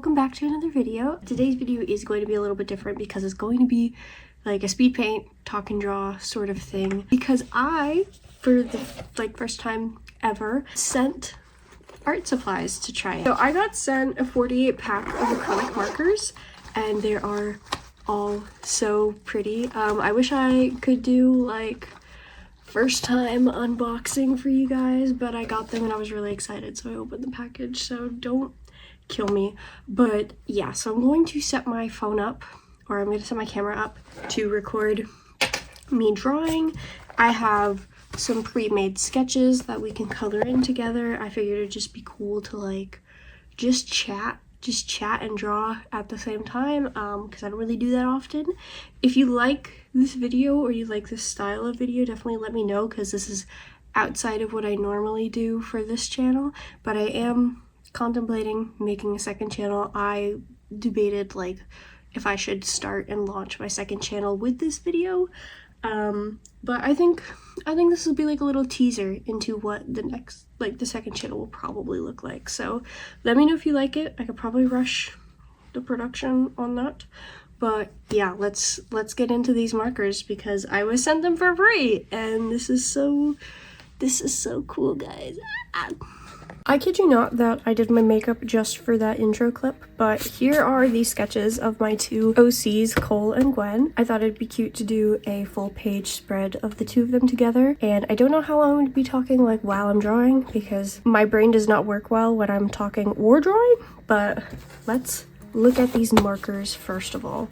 welcome back to another video. Today's video is going to be a little bit different because it's going to be like a speed paint, talk and draw sort of thing. Because I, for the first time ever, sent art supplies to try. So I got sent a 48 pack of acrylic markers and they are all so pretty. I wish I could do like first time unboxing for you guys, but I got them and I was really excited, so I opened the package, so don't kill me. But yeah, so I'm going to set my phone up, or I'm going to set my camera up to record me drawing. I have some pre-made sketches that we can color in together. I figured it'd just be cool to like just chat and draw at the same time, because I don't really do that often. If you like this video or you like this style of video, definitely let me know, because this is outside of what I normally do for this channel, but I am contemplating making a second channel. I debated like if I should start and launch my second channel with this video, but I think this will be like a little teaser into what the next, like the second channel will probably look like. So let me know if you like it. I could probably rush the production on that, but yeah, let's get into these markers because I was sent them for free, and this is so cool, guys. I kid you not that I did my makeup just for that intro clip, but here are the sketches of my two OCs, Cole and Gwen. I thought it'd be cute to do a full page spread of the two of them together, and I don't know how long I'm going to be talking like while I'm drawing because my brain does not work well when I'm talking or drawing, but let's look at these markers first of all.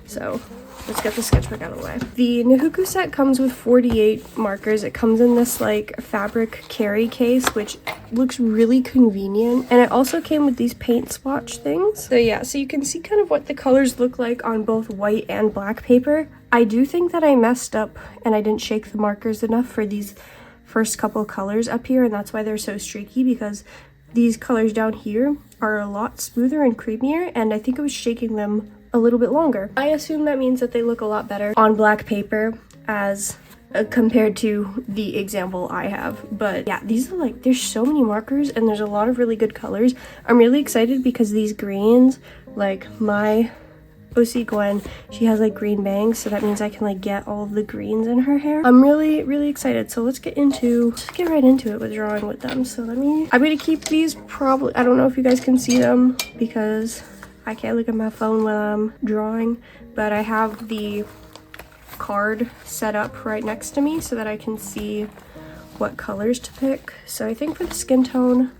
So let's get the sketchbook out of the way. The Nahuku set comes with 48 markers. It comes in this like fabric carry case, which looks really convenient. And it also came with these paint swatch things. So yeah, so you can see kind of what the colors look like on both white and black paper. I do think that I messed up and I didn't shake the markers enough for these first couple colors up here, and that's why they're so streaky, because these colors down here are a lot smoother and creamier, and I think I was shaking them a little bit longer. I assume that means that they look a lot better on black paper as compared to the example I have. But yeah, these are like, there's so many markers and there's a lot of really good colors. I'm really excited because these greens, like my OC Gwen, she has like green bangs, so that means I can like get all of the greens in her hair. I'm really excited. So let's get right into it with drawing with them. So I'm gonna keep these, probably, I don't know if you guys can see them because I can't look at my phone when I'm drawing, but I have the card set up right next to me so that I can see what colors to pick. So I think for the skin tone,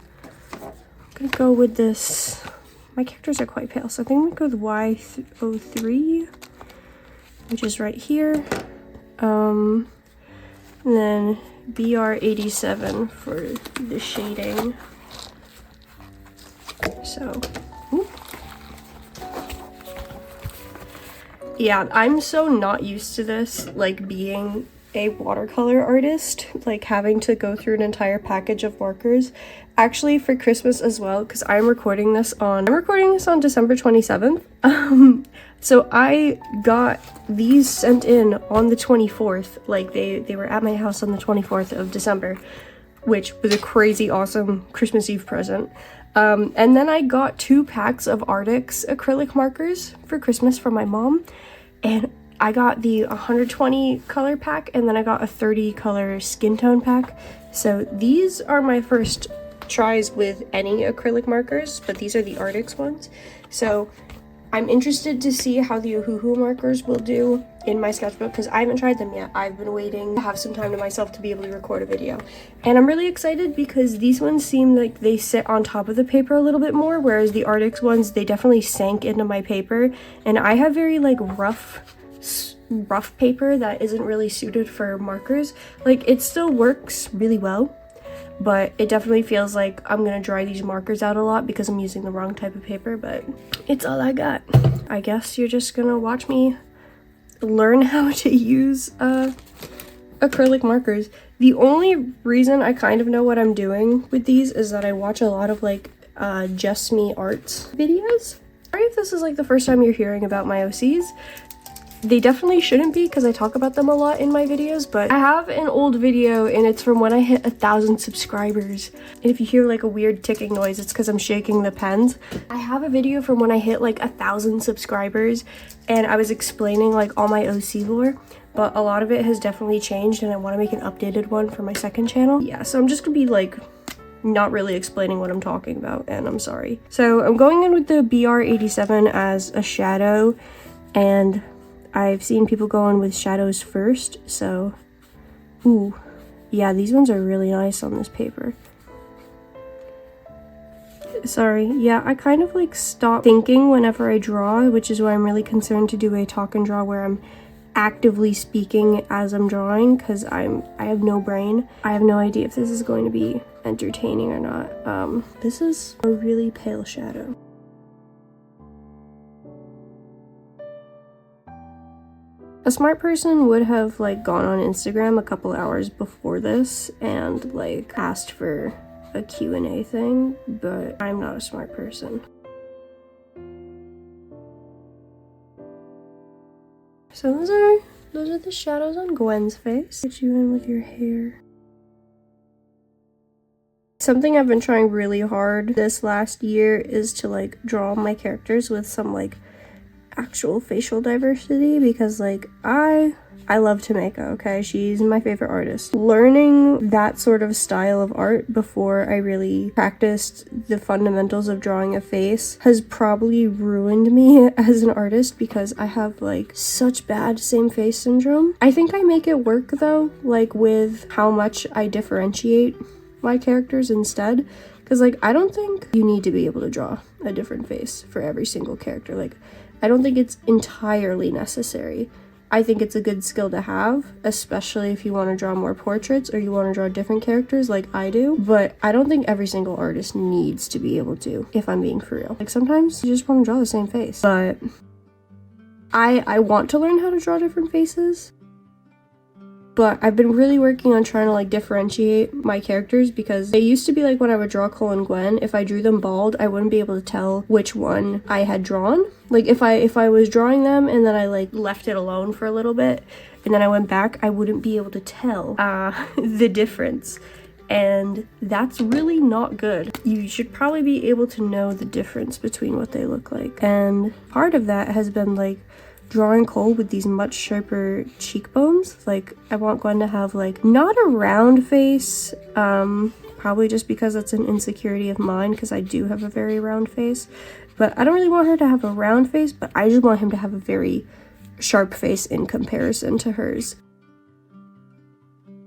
I'm gonna go with this. My characters are quite pale, so I think I'm gonna go with Y03, which is right here. And then BR87 for the shading. So, ooh. Yeah, I'm so not used to this, like being a watercolor artist, like having to go through an entire package of markers. Actually, for Christmas as well, because I'm recording this on December 27th. So I got these sent in on the 24th. Like they were at my house on the 24th of December, which was a crazy awesome Christmas Eve present. And then I got 2 packs of Arctic's acrylic markers for Christmas from my mom, and I got the 120 color pack, and then I got a 30 color skin tone pack. So these are my first tries with any acrylic markers, but these are the Arctic's ones. So I'm interested to see how the Ohuhu markers will do in my sketchbook because I haven't tried them yet. I've been waiting to have some time to myself to be able to record a video. And I'm really excited because these ones seem like they sit on top of the paper a little bit more, whereas the Arctic's ones, they definitely sank into my paper. And I have very like rough paper that isn't really suited for markers. Like it still works really well, but it definitely feels like I'm gonna dry these markers out a lot because I'm using the wrong type of paper, but it's all I got. I guess you're just gonna watch me learn how to use acrylic markers. The only reason I kind of know what I'm doing with these is that I watch a lot of like Just Me Arts videos. Sorry if this is like the first time you're hearing about my OCs. They definitely shouldn't be because I talk about them a lot in my videos, but I have an old video and it's from when I hit 1,000 subscribers. And if you hear like a weird ticking noise, it's because I'm shaking the pens. I have a video from when I hit like 1,000 subscribers and I was explaining like all my OC lore, but a lot of it has definitely changed and I want to make an updated one for my second channel. Yeah, so I'm just gonna be like not really explaining what I'm talking about, and I'm sorry. So I'm going in with the BR87 as a shadow, and I've seen people go in with shadows first, so ooh, yeah, these ones are really nice on this paper. Sorry, yeah, I kind of like stop thinking whenever I draw, which is why I'm really concerned to do a talk and draw where I'm actively speaking as I'm drawing, because I have no brain. I have no idea if this is going to be entertaining or not. This is a really pale shadow. A smart person would have like gone on Instagram a couple hours before this and like asked for a Q&A thing, but I'm not a smart person. So those are the shadows on Gwen's face. Get you in with your hair. Something I've been trying really hard this last year is to like draw my characters with some like actual facial diversity, because like I love Tameka, okay? She's my favorite artist. Learning that sort of style of art before I really practiced the fundamentals of drawing a face has probably ruined me as an artist, because I have like such bad same face syndrome. I think I make it work though, like with how much I differentiate my characters instead, because like I don't think you need to be able to draw a different face for every single character. Like I don't think it's entirely necessary. I think it's a good skill to have, especially if you want to draw more portraits or you want to draw different characters like I do, but I don't think every single artist needs to be able to, if I'm being for real. Like sometimes you just want to draw the same face, but I want to learn how to draw different faces. But I've been really working on trying to like differentiate my characters, because they used to be like when I would draw Cole and Gwen, if I drew them bald, I wouldn't be able to tell which one I had drawn. Like if I was drawing them and then I like left it alone for a little bit and then I went back, I wouldn't be able to tell the difference. And that's really not good. You should probably be able to know the difference between what they look like. And part of that has been like drawing Cole with these much sharper cheekbones. Like I want Gwen to have like not a round face, probably just because that's an insecurity of mine, because I do have a very round face, but I don't really want her to have a round face, but I just want him to have a very sharp face in comparison to hers.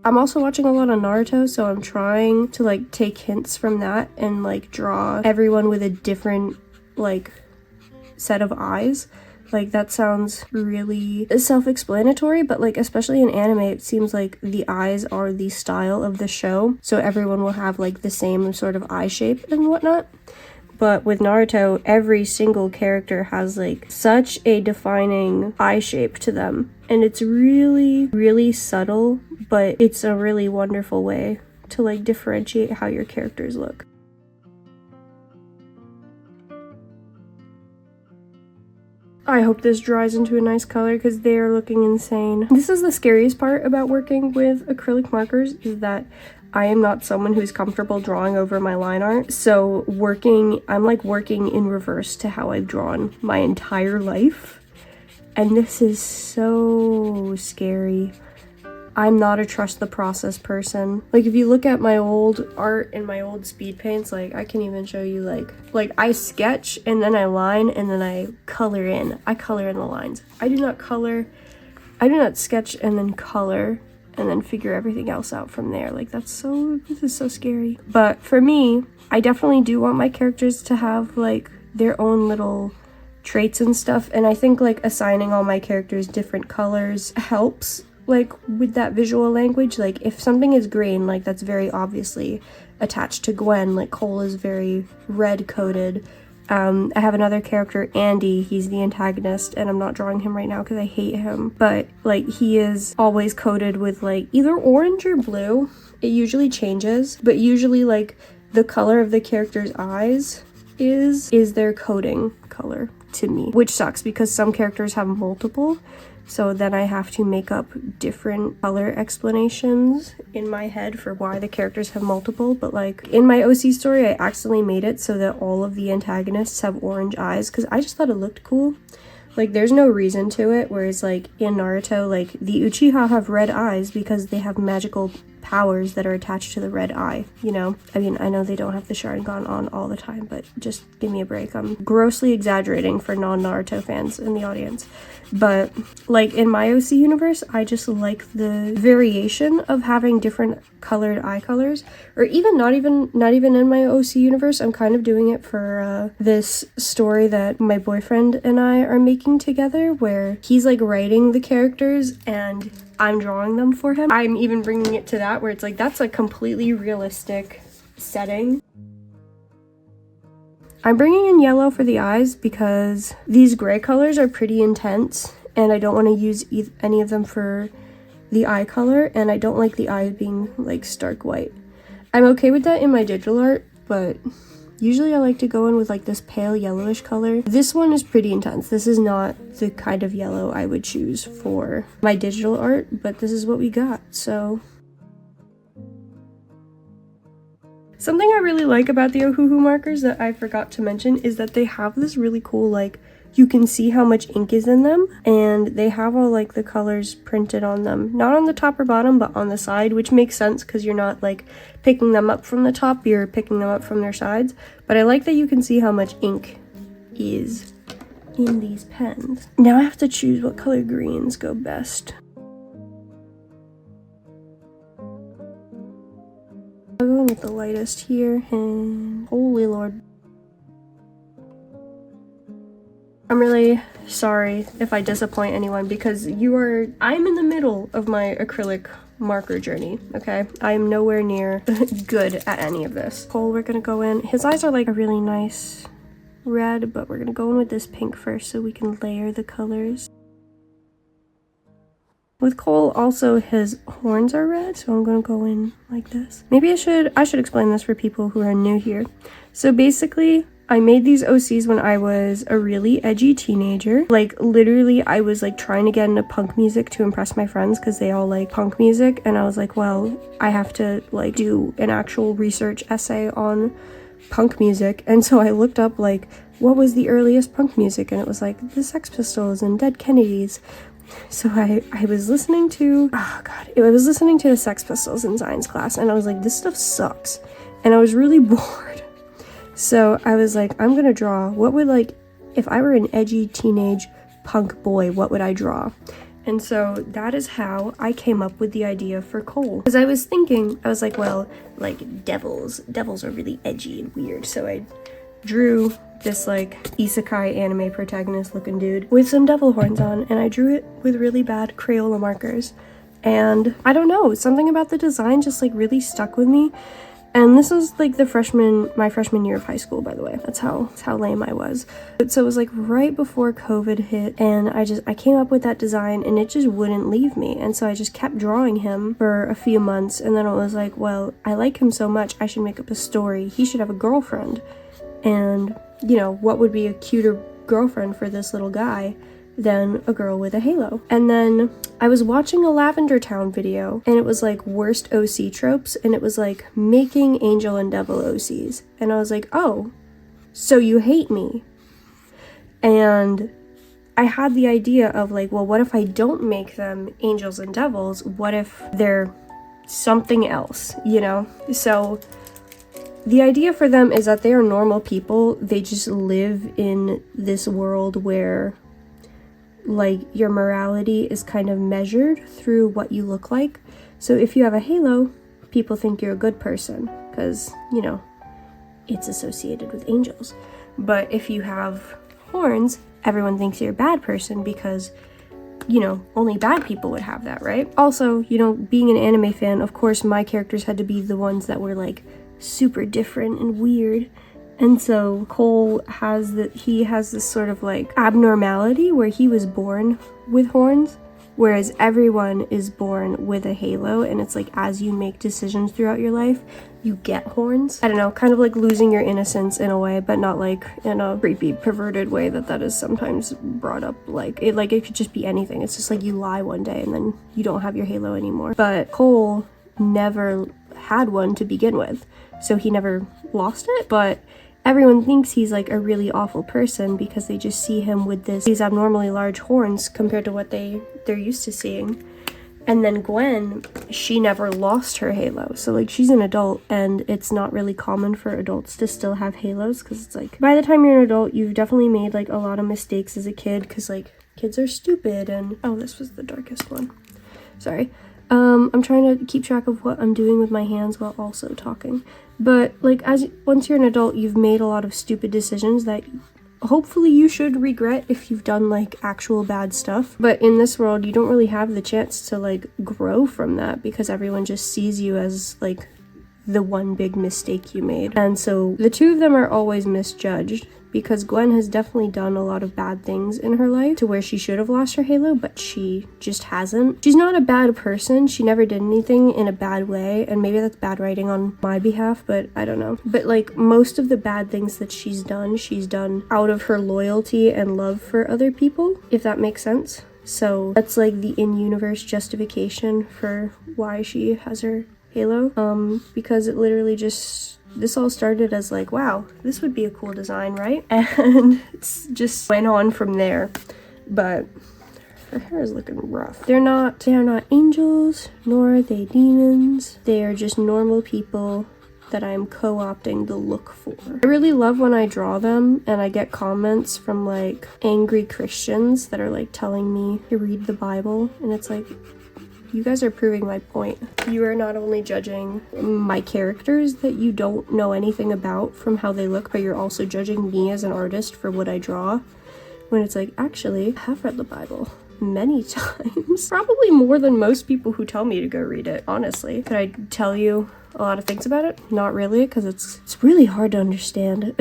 I'm also watching a lot of Naruto, so I'm trying to like take hints from that and like draw everyone with a different like set of eyes. Like that sounds really self-explanatory, but like especially in anime, it seems like the eyes are the style of the show, so everyone will have like the same sort of eye shape and whatnot. But with Naruto, every single character has like such a defining eye shape to them, and it's really, really subtle, but it's a really wonderful way to like differentiate how your characters look. I hope this dries into a nice color, because they are looking insane. This is the scariest part about working with acrylic markers, is that I am not someone who's comfortable drawing over my line art. So I'm like working in reverse to how I've drawn my entire life. And this is so scary. I'm not a trust the process person. Like if you look at my old art and my old speed paints, like I can even show you like I sketch and then I line and then I color in. I color in the lines. I do not sketch and then color and then figure everything else out from there. Like this is so scary. But for me, I definitely do want my characters to have like their own little traits and stuff, and I think like assigning all my characters different colors helps like with that visual language. Like if something is green, like that's very obviously attached to Gwen. Like Cole is very red coded. I have another character, Andy, he's the antagonist, and I'm not drawing him right now because I hate him, but like he is always coded with like either orange or blue. It usually changes, but usually like the color of the character's eyes is their coding color to me, which sucks because some characters have multiple. So then I have to make up different color explanations in my head for why the characters have multiple. But like in my OC story, I accidentally made it so that all of the antagonists have orange eyes because I just thought it looked cool. Like there's no reason to it, whereas like in Naruto, like the Uchiha have red eyes because they have magical powers that are attached to the red eye, you know? I mean, I know they don't have the Sharingan on all the time, but just give me a break. I'm grossly exaggerating for non-Naruto fans in the audience. But like in my OC universe, I just like the variation of having different colored eye colors, or even not even in my OC universe. I'm kind of doing it for this story that my boyfriend and I are making together, where he's like writing the characters and I'm drawing them for him. I'm even bringing it to that where it's like that's a completely realistic setting. I'm bringing in yellow for the eyes because these gray colors are pretty intense and I don't want to use any of them for the eye color, and I don't like the eyes being like stark white. I'm okay with that in my digital art, but usually I like to go in with like this pale yellowish color. This one is pretty intense. This is not the kind of yellow I would choose for my digital art, but this is what we got, so. Something I really like about the ohuhu markers that I forgot to mention is that they have this really cool, like, you can see how much ink is in them, and they have all like the colors printed on them. Not on the top or bottom, but on the side, which makes sense because you're not like picking them up from the top, you're picking them up from their sides. But I like that you can see how much ink is in these pens. Now I have to choose what color greens go best. I'm going with the lightest here, and holy lord. I'm really sorry if I disappoint anyone because I'm in the middle of my acrylic marker journey, okay? I am nowhere near good at any of this. Cole, we're gonna go in. His eyes are like a really nice red, but we're gonna go in with this pink first so we can layer the colors. With Cole, also his horns are red, so I'm gonna go in like this. Maybe I should explain this for people who are new here. So basically, I made these OCs when I was a really edgy teenager. Like literally, I was like trying to get into punk music to impress my friends because they all like punk music, and I was like, well, I have to like do an actual research essay on punk music. And so I looked up like what was the earliest punk music, and it was like the Sex Pistols and Dead Kennedys. So I was listening to, I was listening to the Sex Pistols in science class, and I was like, this stuff sucks. And I was really bored. So I was like, I'm gonna draw, what would like, if I were an edgy teenage punk boy, what would I draw? And so that is how I came up with the idea for Cole. Because I was thinking, I was like, well, like devils are really edgy and weird. So I drew this like isekai anime protagonist looking dude with some devil horns on, and I drew it with really bad Crayola markers. And I don't know, something about the design just like really stuck with me. And this was like my freshman year of high school, by the way. That's how lame I was. So it was like right before COVID hit, and I came up with that design and it just wouldn't leave me. And so I just kept drawing him for a few months, and then it was like, well, I like him so much, I should make up a story. He should have a girlfriend. And, you know, what would be a cuter girlfriend for this little guy than a girl with a halo? And then I was watching a Lavender Town video, and it was like worst OC tropes, and it was like making angel and devil OCs. And I was like, oh, so you hate me. And I had the idea of like, well, what if I don't make them angels and devils? What if they're something else, you know? So the idea for them is that they are normal people. They just live in this world where like your morality is kind of measured through what you look like. So if you have a halo, people think you're a good person because, you know, it's associated with angels. But if you have horns, everyone thinks you're a bad person because, you know, only bad people would have that, right? Also, you know, being an anime fan, of course my characters had to be the ones that were like super different and weird. And so Cole has this sort of like abnormality where he was born with horns, whereas everyone is born with a halo, and it's like as you make decisions throughout your life, you get horns. I don't know, kind of like losing your innocence in a way, but not like in a creepy, perverted way that is sometimes brought up. Like it could just be anything. It's just like you lie one day and then you don't have your halo anymore. But Cole never had one to begin with, so he never lost it. But everyone thinks he's like a really awful person because they just see him with these abnormally large horns compared to what they're used to seeing. And then Gwen, she never lost her halo. So like she's an adult, and it's not really common for adults to still have halos, because it's like by the time you're an adult, you've definitely made like a lot of mistakes as a kid, because like kids are stupid. And oh, this was the darkest one. Sorry. I'm trying to keep track of what I'm doing with my hands while also talking. But like once you're an adult, you've made a lot of stupid decisions that hopefully you should regret if you've done like actual bad stuff. But in this world, you don't really have the chance to like grow from that, because everyone just sees you as like the one big mistake you made. And so the two of them are always misjudged, because Gwen has definitely done a lot of bad things in her life to where she should have lost her halo, but she just hasn't. She's not a bad person. She never did anything in a bad way, and maybe that's bad writing on my behalf, but I don't know. But like most of the bad things that she's done out of her loyalty and love for other people, if that makes sense. So that's like the in-universe justification for why she has her halo, because it literally just, this all started as like, wow, this would be a cool design, right? And it's just went on from there. But her hair is looking rough. They are not angels, nor are they demons. They are just normal people that I'm co-opting the look for. I really love when I draw them and I get comments from like angry Christians that are like telling me to read the Bible, and it's like, you guys are proving my point. You are not only judging my characters that you don't know anything about from how they look, but you're also judging me as an artist for what I draw. When it's like, actually, I have read the Bible many times. Probably more than most people who tell me to go read it, honestly. Could I tell you a lot of things about it? Not really, because it's really hard to understand.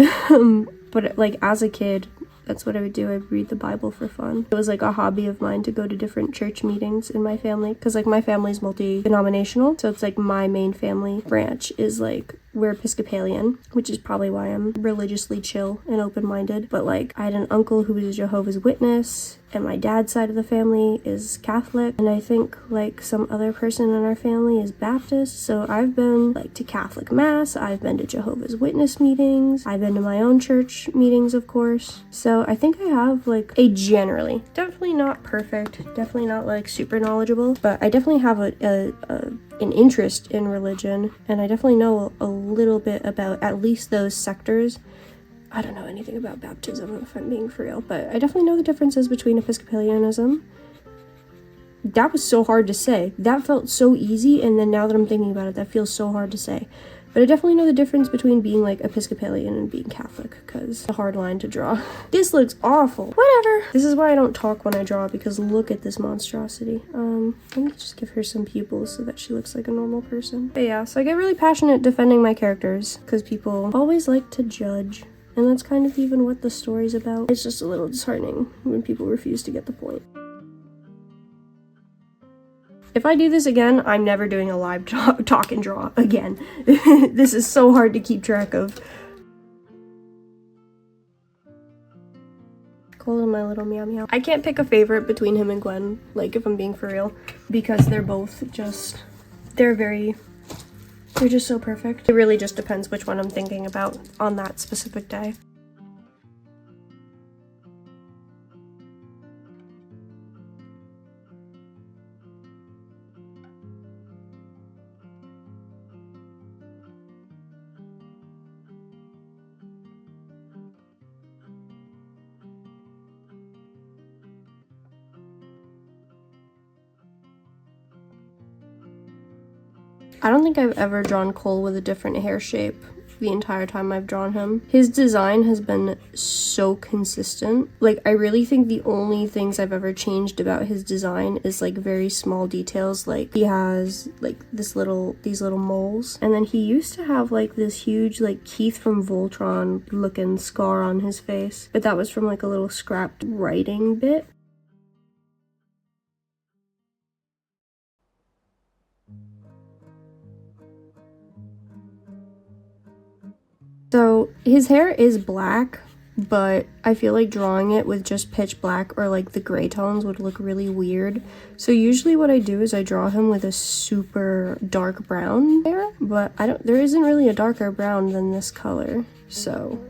But like as a kid, that's what I would do. I'd read the Bible for fun. It was like a hobby of mine to go to different church meetings in my family, because like my family's multi-denominational, so it's like my main family branch is like, we're Episcopalian, which is probably why I'm religiously chill and open-minded. But like I had an uncle who was a Jehovah's Witness, and my dad's side of the family is Catholic, and I think like some other person in our family is Baptist. So I've been like to Catholic Mass, I've been to Jehovah's Witness meetings, I've been to my own church meetings, of course. So I think I have like a generally, definitely not perfect, definitely not like super knowledgeable, but I definitely have an interest in religion, and I definitely know a little bit about at least those sectors. I don't know anything about baptism, if I'm being for real, but I definitely know the differences between Episcopalianism. That was so hard to say. That felt so easy, and then now that I'm thinking about it, that feels so hard to say. But I definitely know the difference between being like Episcopalian and being Catholic, because it's a hard line to draw. This looks awful. Whatever. This is why I don't talk when I draw, because look at this monstrosity. Let me just give her some pupils so that she looks like a normal person. But yeah, so I get really passionate defending my characters, because people always like to judge. And that's kind of even what the story's about. It's just a little disheartening when people refuse to get the point. If I do this again, I'm never doing a live talk and draw again. This is so hard to keep track of. Cole and my little meow meow. I can't pick a favorite between him and Gwen, like if I'm being for real, because they're both just, they're just so perfect. It really just depends which one I'm thinking about on that specific day. I don't think I've ever drawn Cole with a different hair shape the entire time I've drawn him. His design has been so consistent. Like, I really think the only things I've ever changed about his design is like very small details. Like he has like these little moles, and then he used to have like this huge like Keith from Voltron looking scar on his face, but that was from like a little scrapped writing bit. So his hair is black, but I feel like drawing it with just pitch black or like the gray tones would look really weird. So usually what I do is I draw him with a super dark brown hair, but there isn't really a darker brown than this color. So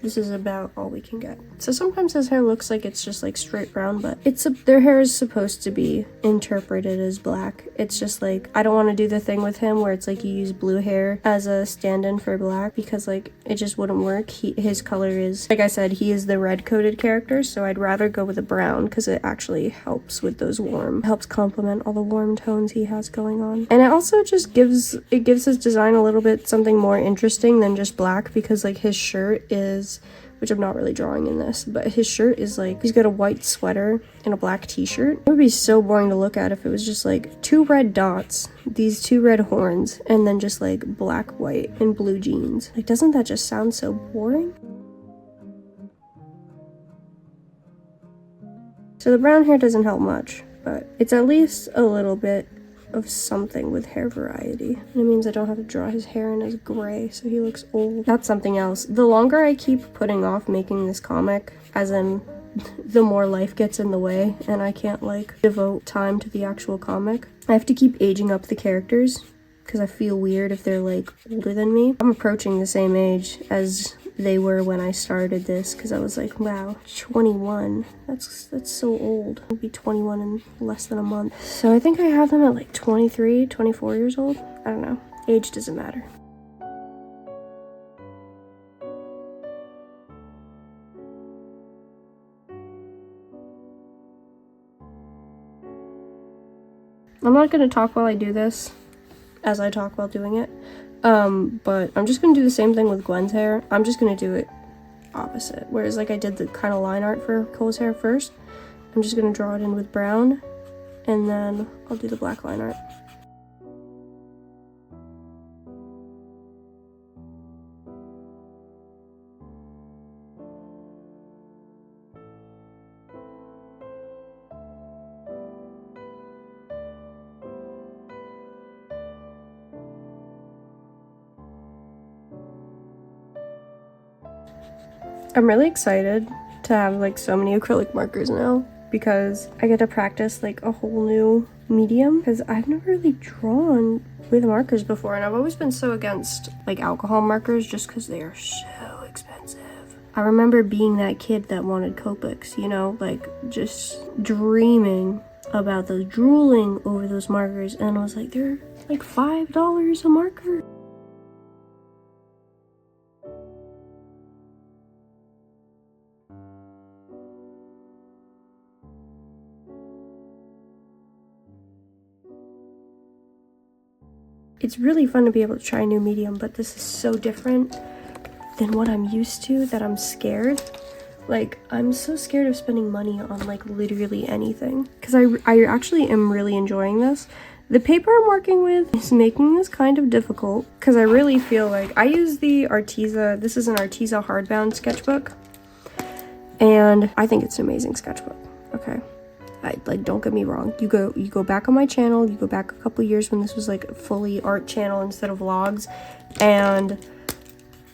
this is about all we can get. So sometimes his hair looks like it's just like straight brown, but their hair is supposed to be interpreted as black. It's just like, I don't want to do the thing with him where it's like you use blue hair as a stand-in for black, because like it just wouldn't work. His color is, like I said, he is the red coated character, so I'd rather go with a brown because it actually helps with those helps complement all the warm tones he has going on. And it also just gives his design a little bit something more interesting than just black, because like his shirt is, which I'm not really drawing in this, but his shirt is like, he's got a white sweater and a black t-shirt. It would be so boring to look at if it was just like 2 red dots, these 2 red horns, and then just like black, white, and blue jeans. Like, doesn't that just sound so boring? So the brown hair doesn't help much, but it's at least a little bit of something with hair variety. And it means I don't have to draw his hair in as gray so he looks old. That's something else. The longer I keep putting off making this comic, as in the more life gets in the way and I can't like devote time to the actual comic, I have to keep aging up the characters because I feel weird if they're like older than me. I'm approaching the same age as they were when I started this, because I was like, wow, 21, that's so old. I'll be 21 in less than a month. So I think I have them at like 23, 24 years old. I don't know, age doesn't matter. I'm not gonna talk while I do this as I talk while doing it. But I'm just gonna do the same thing with Gwen's hair. I'm just gonna do it opposite. Whereas like I did the kind of line art for Cole's hair first, I'm just gonna draw it in with brown, and then I'll do the black line art. I'm really excited to have like so many acrylic markers now, because I get to practice like a whole new medium, because I've never really drawn with markers before, and I've always been so against like alcohol markers just because they are so expensive. I remember being that kid that wanted Copics, you know, like just dreaming about those, drooling over those markers, and I was like, they're like $5 a marker. It's really fun to be able to try a new medium, but this is so different than what I'm used to that I'm scared. Like, I'm so scared of spending money on like literally anything, because I actually am really enjoying this. The paper I'm working with is making this kind of difficult, because I really feel like I use the Arteza. This is an Arteza hardbound sketchbook, and I think it's an amazing sketchbook. Okay. Like, don't get me wrong, you go back on my channel, you go back a couple years when this was like a fully art channel instead of vlogs, and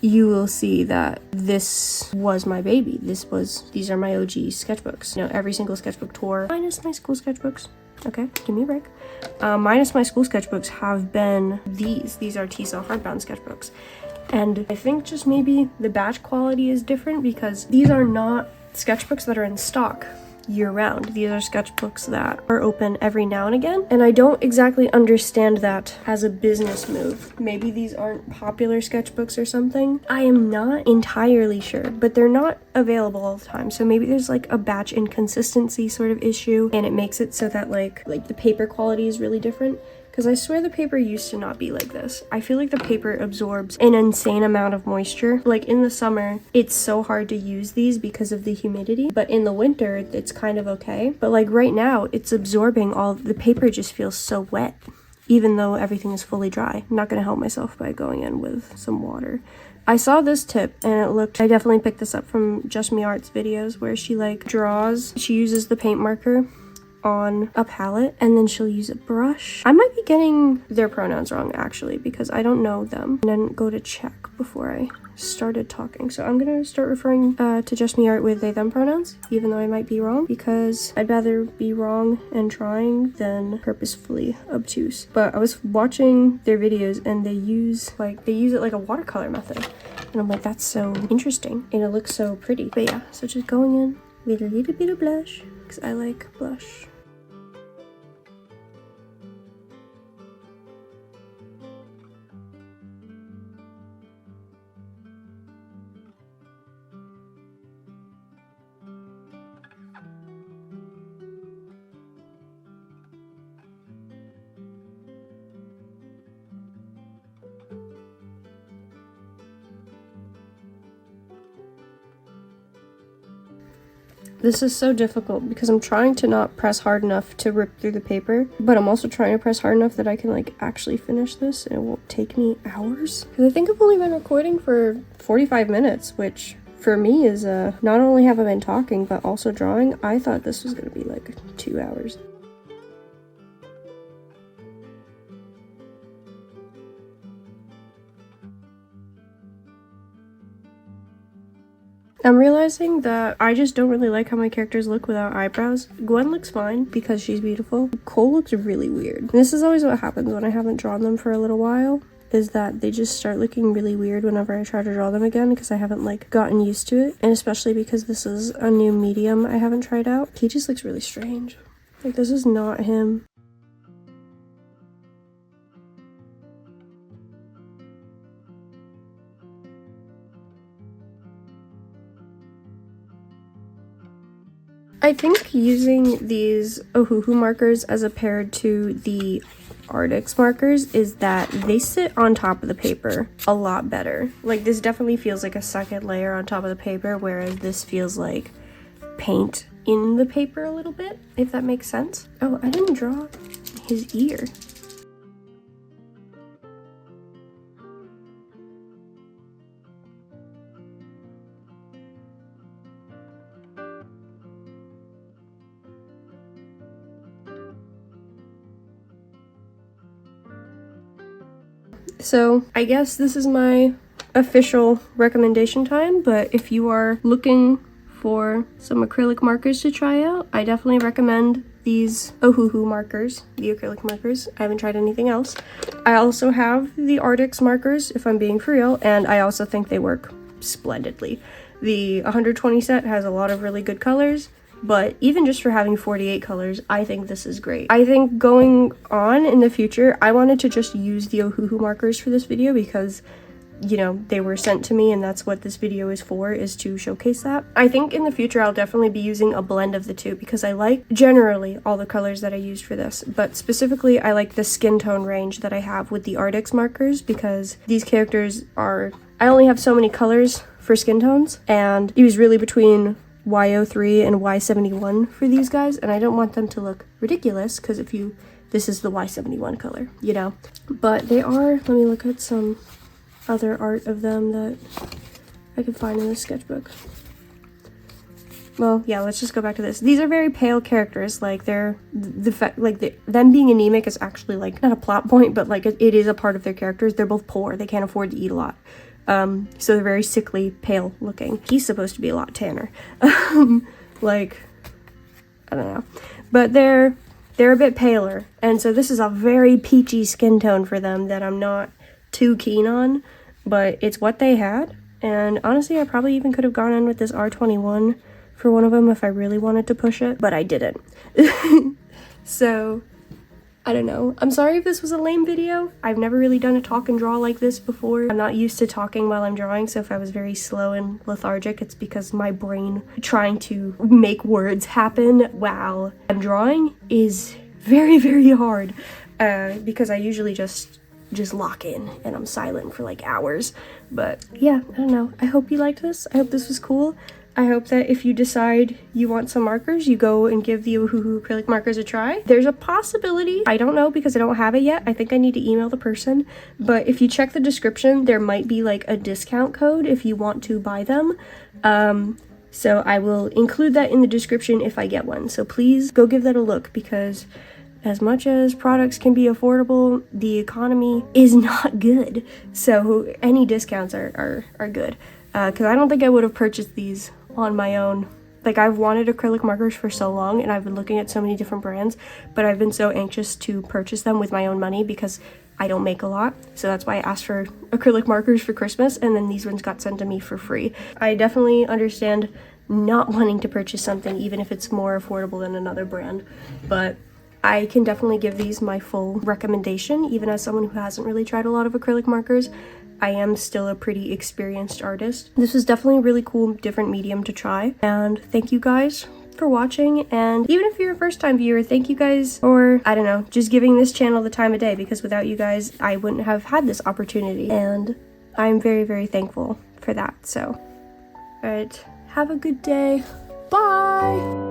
you will see that this was my baby. These are my OG sketchbooks. You know, every single sketchbook tour, minus my school sketchbooks, okay, give me a break, minus my school sketchbooks, have been these Arteza hardbound sketchbooks. And I think just maybe the batch quality is different, because these are not sketchbooks that are in stock year-round. These are sketchbooks that are open every now and again, and I don't exactly understand that as a business move. Maybe these aren't popular sketchbooks or something. I am not entirely sure, but they're not available all the time, so maybe there's like a batch inconsistency sort of issue, and it makes it so that like the paper quality is really different. Because I swear the paper used to not be like this. I feel like the paper absorbs an insane amount of moisture. Like in the summer, it's so hard to use these because of the humidity. But in the winter, it's kind of okay. But like right now, it's absorbing all, the paper just feels so wet, even though everything is fully dry. I'm not gonna help myself by going in with some water. I saw this tip and it looked, I definitely picked this up from Just Me Art's videos, where she like draws, she uses the paint marker on a palette and then she'll use a brush. I might be getting their pronouns wrong actually because I don't know them. And then go to check before I started talking. So I'm gonna start referring to Just Me Art with they them pronouns, even though I might be wrong, because I'd rather be wrong and trying than purposefully obtuse. But I was watching their videos and they use it like a watercolor method. And I'm like, that's so interesting and it looks so pretty. But yeah, so just going in with a little bit of blush because I like blush. This is so difficult because I'm trying to not press hard enough to rip through the paper, but I'm also trying to press hard enough that I can like actually finish this and it won't take me hours. Because I think I've only been recording for 45 minutes, which for me is not only have I been talking, but also drawing. I thought this was gonna be like 2 hours. I'm realizing that I just don't really like how my characters look without eyebrows. Gwen looks fine because she's beautiful. Cole looks really weird. And this is always what happens when I haven't drawn them for a little while, is that they just start looking really weird whenever I try to draw them again because I haven't like gotten used to it. And especially because this is a new medium I haven't tried out. He just looks really strange. Like, this is not him. I think using these ohuhu markers as compared to the Artix markers is that they sit on top of the paper a lot better. Like, this definitely feels like a second layer on top of the paper, whereas this feels like paint in the paper a little bit, if that makes sense. Oh, I didn't draw his ear. So I guess this is my official recommendation time, but if you are looking for some acrylic markers to try out, I definitely recommend these ohuhu markers, the acrylic markers. I haven't tried anything else. I also have the Artix markers, if I'm being for real, and I also think they work splendidly. The 120 set has a lot of really good colors, but even just for having 48 colors, I think this is great. I think going on in the future, I wanted to just use the ohuhu markers for this video because, you know, they were sent to me and that's what this video is for, is to showcase that. I think in the future, I'll definitely be using a blend of the two because I like generally all the colors that I used for this, but specifically I like the skin tone range that I have with the Artix markers because these characters are, I only have so many colors for skin tones and it was really between Y03 and Y71 for these guys, and I don't want them to look ridiculous because this is the Y71 color, you know. But they are, let me look at some other art of them that I can find in this sketchbook. Well, yeah, let's just go back to this. These are very pale characters. Like, they're them being anemic is actually like not a plot point, but like it is a part of their characters. They're both poor. They can't afford to eat a lot. So they're very sickly, pale looking. He's supposed to be a lot tanner. Like, I don't know. But they're a bit paler. And so this is a very peachy skin tone for them that I'm not too keen on. But it's what they had. And honestly, I probably even could have gone in with this R21 for one of them if I really wanted to push it. But I didn't. So I don't know. I'm sorry if this was a lame video. I've never really done a talk and draw like this before. I'm not used to talking while I'm drawing, so if I was very slow and lethargic, it's because my brain trying to make words happen while I'm drawing is very, very hard. Because I usually just lock in and I'm silent for like hours. But yeah, I don't know. I hope you liked this. I hope this was cool. I hope that if you decide you want some markers, you go and give the ohuhu acrylic markers a try. There's a possibility, I don't know because I don't have it yet. I think I need to email the person. But if you check the description, there might be like a discount code if you want to buy them. So I will include that in the description if I get one. So please go give that a look, because as much as products can be affordable, the economy is not good. So any discounts are good. Because I don't think I would have purchased these on my own. Like, I've wanted acrylic markers for so long, and I've been looking at so many different brands, but I've been so anxious to purchase them with my own money because I don't make a lot. So that's why I asked for acrylic markers for Christmas, and then these ones got sent to me for free. I definitely understand not wanting to purchase something even if it's more affordable than another brand, but I can definitely give these my full recommendation. Even as someone who hasn't really tried a lot of acrylic markers, I am still a pretty experienced artist. This was definitely a really cool, different medium to try. And thank you guys for watching. And even if you're a first time viewer, thank you guys for, I don't know, just giving this channel the time of day, because without you guys, I wouldn't have had this opportunity. And I'm very, very thankful for that. So, all right, have a good day. Bye.